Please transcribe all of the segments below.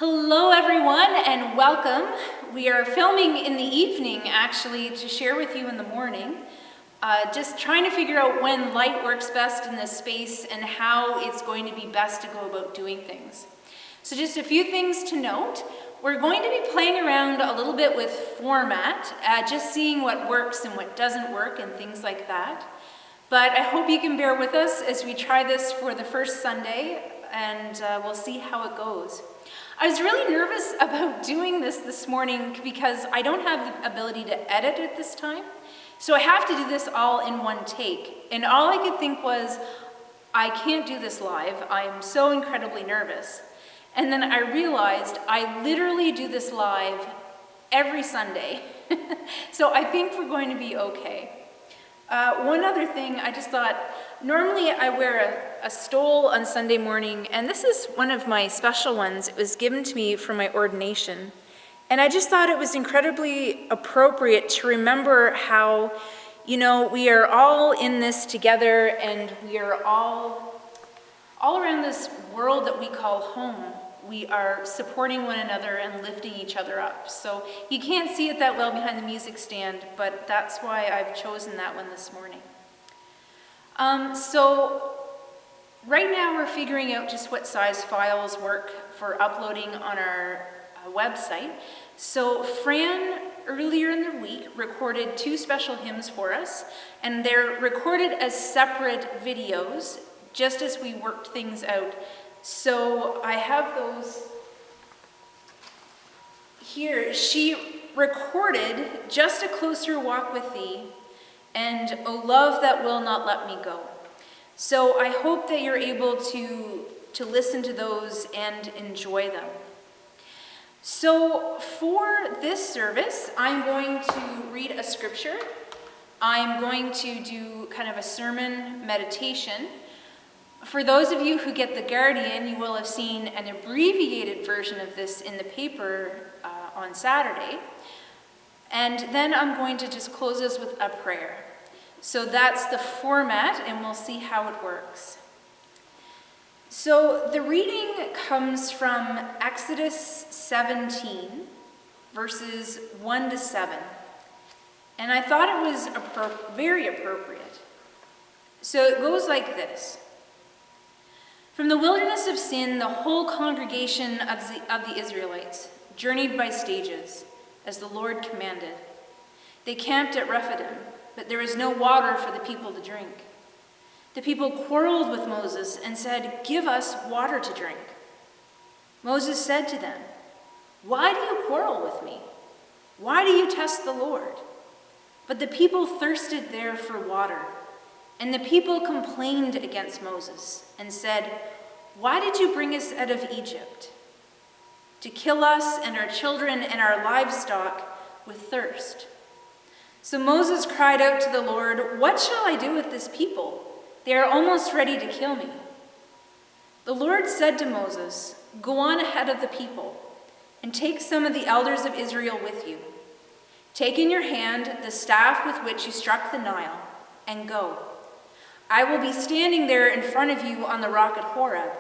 Hello everyone and welcome. We are filming in the evening actually to share with you in the morning. Just trying to figure out when light works best in this space and how it's going to be best to go about doing things. So just a few things to note. We're going to be playing around a little bit with format, just seeing what works and what doesn't work and things like that. But I hope you can bear with us as we try this for the first Sunday, and we'll see how it goes. I was really nervous about doing this morning because I don't have the ability to edit at this time. So I have to do this all in one take. And all I could think was, I can't do this live. I'm so incredibly nervous. And then I realized I literally do this live every Sunday. So I think we're going to be okay. One other thing, I just thought, normally I wear a stole on Sunday morning, and this is one of my special ones. It was given to me for my ordination. And I just thought it was incredibly appropriate to remember how, we are all in this together, and we are all around this world that we call home. We are supporting one another and lifting each other up. So you can't see it that well behind the music stand, but that's why I've chosen that one this morning. So right now we're figuring out just what size files work for uploading on our website. So Fran, earlier in the week, recorded 2 special hymns for us, and they're recorded as separate videos, just as we worked things out. So I have those here. She recorded Just a Closer Walk with Thee and O Love That Will Not Let Me Go. So I hope that you're able to listen to those and enjoy them. So for this service, I'm going to read a scripture. I'm going to do kind of a sermon meditation. For those of you who get The Guardian, you will have seen an abbreviated version of this in the paper on Saturday. And then I'm going to just close this with a prayer. So that's the format, and we'll see how it works. So the reading comes from Exodus 17, verses 1 to 7. And I thought it was very appropriate. So it goes like this. From the wilderness of Sin, the whole congregation of the Israelites journeyed by stages, as the Lord commanded. They camped at Rephidim, but there was no water for the people to drink. The people quarreled with Moses and said, "Give us water to drink." Moses said to them, "Why do you quarrel with me? Why do you test the Lord?" But the people thirsted there for water. And the people complained against Moses and said, "Why did you bring us out of Egypt? To kill us and our children and our livestock with thirst." So Moses cried out to the Lord, "What shall I do with this people? They are almost ready to kill me." The Lord said to Moses, "Go on ahead of the people and take some of the elders of Israel with you. Take in your hand the staff with which you struck the Nile and go. I will be standing there in front of you on the rock at Horeb.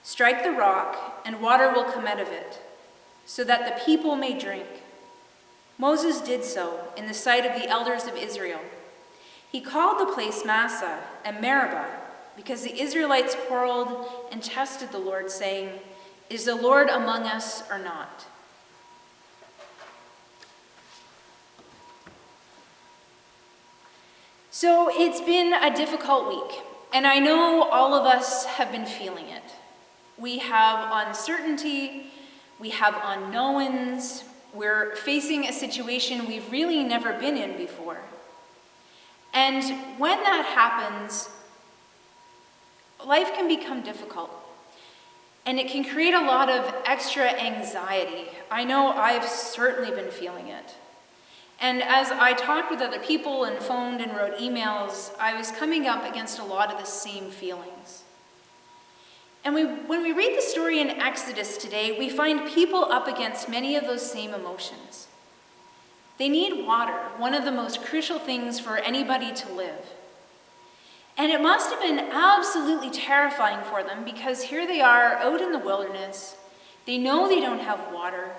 Strike the rock, and water will come out of it, so that the people may drink." Moses did so in the sight of the elders of Israel. He called the place Massah and Meribah, because the Israelites quarreled and tested the Lord, saying, "Is the Lord among us or not?" So it's been a difficult week, and I know all of us have been feeling it. We have uncertainty, we have unknowns, we're facing a situation we've really never been in before. And when that happens, life can become difficult, and it can create a lot of extra anxiety. I know I've certainly been feeling it. And as I talked with other people and phoned and wrote emails, I was coming up against a lot of the same feelings. And when we read the story in Exodus today, we find people up against many of those same emotions. They need water, one of the most crucial things for anybody to live. And it must have been absolutely terrifying for them because here they are out in the wilderness. They know they don't have water.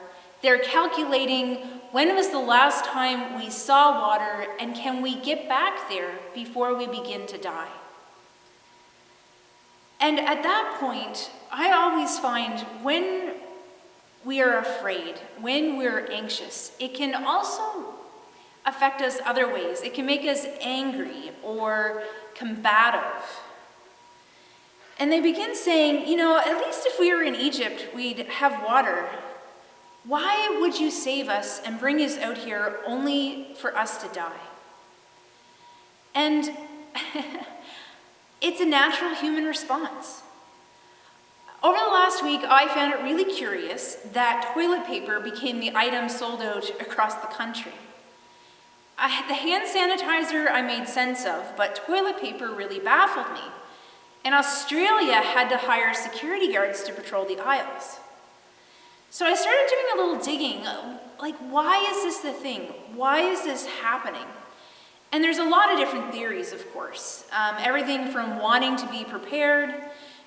They're calculating, when was the last time we saw water, and can we get back there before we begin to die? And at that point, I always find when we are afraid, when we're anxious, it can also affect us other ways. It can make us angry or combative. And they begin saying, at least if we were in Egypt, we'd have water. Why would you save us and bring us out here only for us to die? And it's a natural human response. Over the last week, I found it really curious that toilet paper became the item sold out across the country. The hand sanitizer I made sense of, but toilet paper really baffled me. And Australia had to hire security guards to patrol the aisles. So I started doing a little digging, why is this the thing? Why is this happening? And there's a lot of different theories, of course. Everything from wanting to be prepared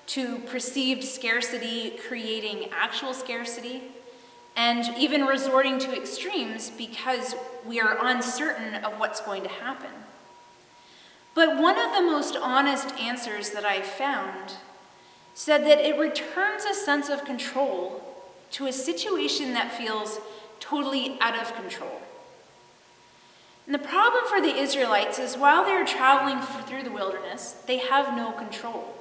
to perceived scarcity creating actual scarcity, and even resorting to extremes because we are uncertain of what's going to happen. But one of the most honest answers that I found said that it returns a sense of control to a situation that feels totally out of control. And the problem for the Israelites is while they're traveling through the wilderness, they have no control.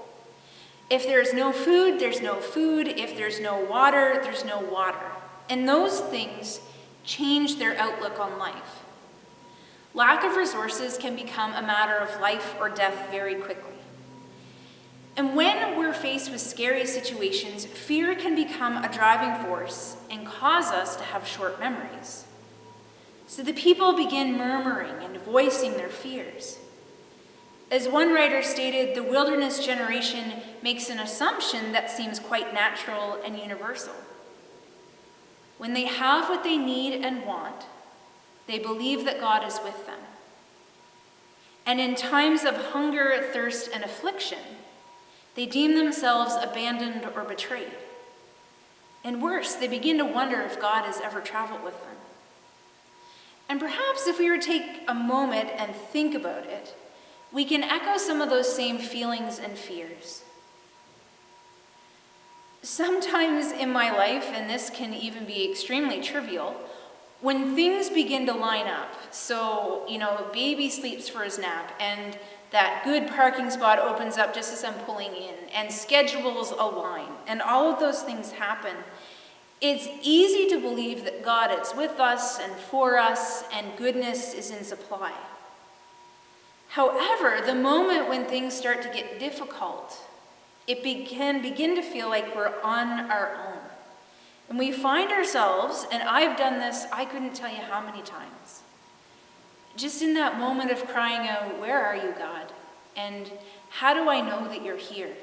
If there's no food, there's no food. If there's no water, there's no water. And those things change their outlook on life. Lack of resources can become a matter of life or death very quickly. And when we're faced with scary situations, fear can become a driving force and cause us to have short memories. So the people begin murmuring and voicing their fears. As one writer stated, the wilderness generation makes an assumption that seems quite natural and universal. When they have what they need and want, they believe that God is with them. And in times of hunger, thirst, and affliction, they deem themselves abandoned or betrayed. And worse, they begin to wonder if God has ever traveled with them. And perhaps if we were to take a moment and think about it, we can echo some of those same feelings and fears. Sometimes in my life, and this can even be extremely trivial, when things begin to line up, so, a baby sleeps for his nap, and that good parking spot opens up just as I'm pulling in, and schedules align, and all of those things happen, it's easy to believe that God is with us and for us, and goodness is in supply. However, the moment when things start to get difficult, it can begin to feel like we're on our own. And we find ourselves, and I've done this, I couldn't tell you how many times, just in that moment of crying out, "Where are you, God? And how do I know that you're here?"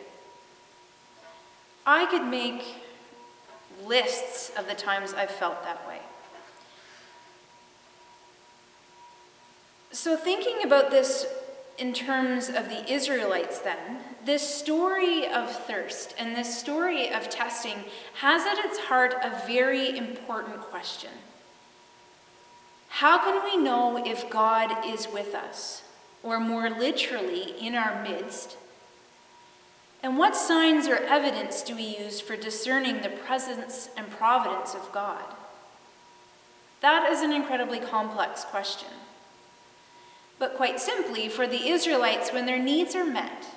I could make lists of the times I've felt that way. So thinking about this in terms of the Israelites then, this story of thirst and this story of testing has at its heart a very important question. How can we know if God is with us, or more literally, in our midst? And what signs or evidence do we use for discerning the presence and providence of God? That is an incredibly complex question. But quite simply, for the Israelites, when their needs are met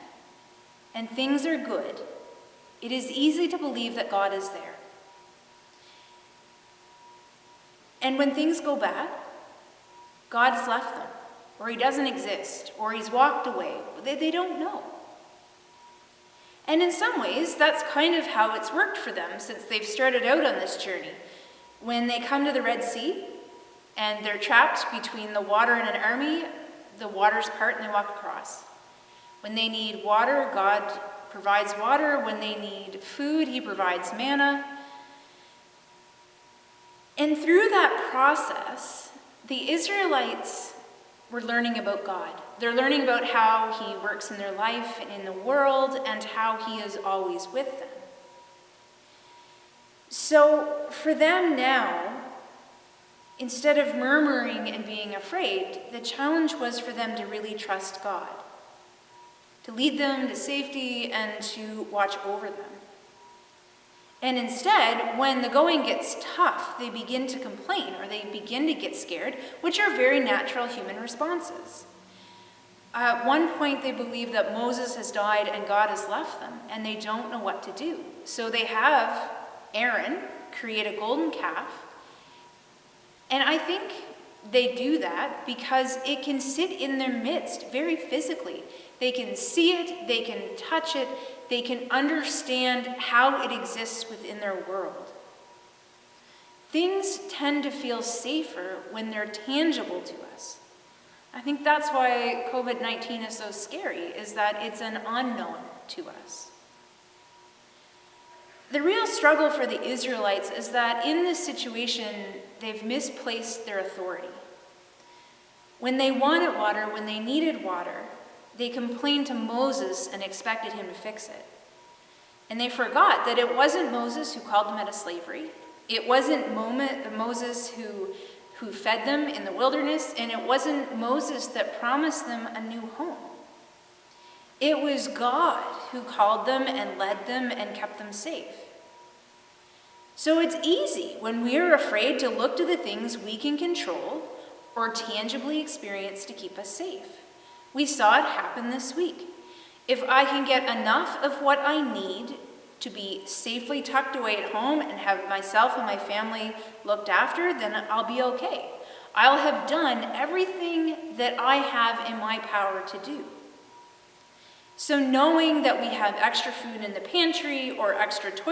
and things are good, it is easy to believe that God is there. And when things go bad, God has left them, or he doesn't exist, or he's walked away. They don't know. And in some ways, that's kind of how it's worked for them since they've started out on this journey. When they come to the Red Sea, and they're trapped between the water and an army, the waters part and they walk across. When they need water, God provides water. When they need food, he provides manna. And through that process, the Israelites were learning about God. They're learning about how he works in their life and in the world and how he is always with them. So for them now, instead of murmuring and being afraid, the challenge was for them to really trust God, to lead them to safety and to watch over them. And instead, when the going gets tough, they begin to complain or they begin to get scared, which are very natural human responses. At one point, they believe that Moses has died and God has left them, and they don't know what to do. So they have Aaron create a golden calf. And I think they do that because it can sit in their midst very physically. They can see it, they can touch it, they can understand how it exists within their world. Things tend to feel safer when they're tangible to us. I think that's why COVID-19 is so scary, is that it's an unknown to us. The real struggle for the Israelites is that in this situation, they've misplaced their authority. When they wanted water, when they needed water, they complained to Moses and expected him to fix it. And they forgot that it wasn't Moses who called them out of slavery. It wasn't Moses who fed them in the wilderness, and it wasn't Moses that promised them a new home. It was God who called them and led them and kept them safe. So it's easy when we're afraid to look to the things we can control or tangibly experience to keep us safe. We saw it happen this week. If I can get enough of what I need to be safely tucked away at home and have myself and my family looked after, then I'll be okay. I'll have done everything that I have in my power to do. So knowing that we have extra food in the pantry or extra toilet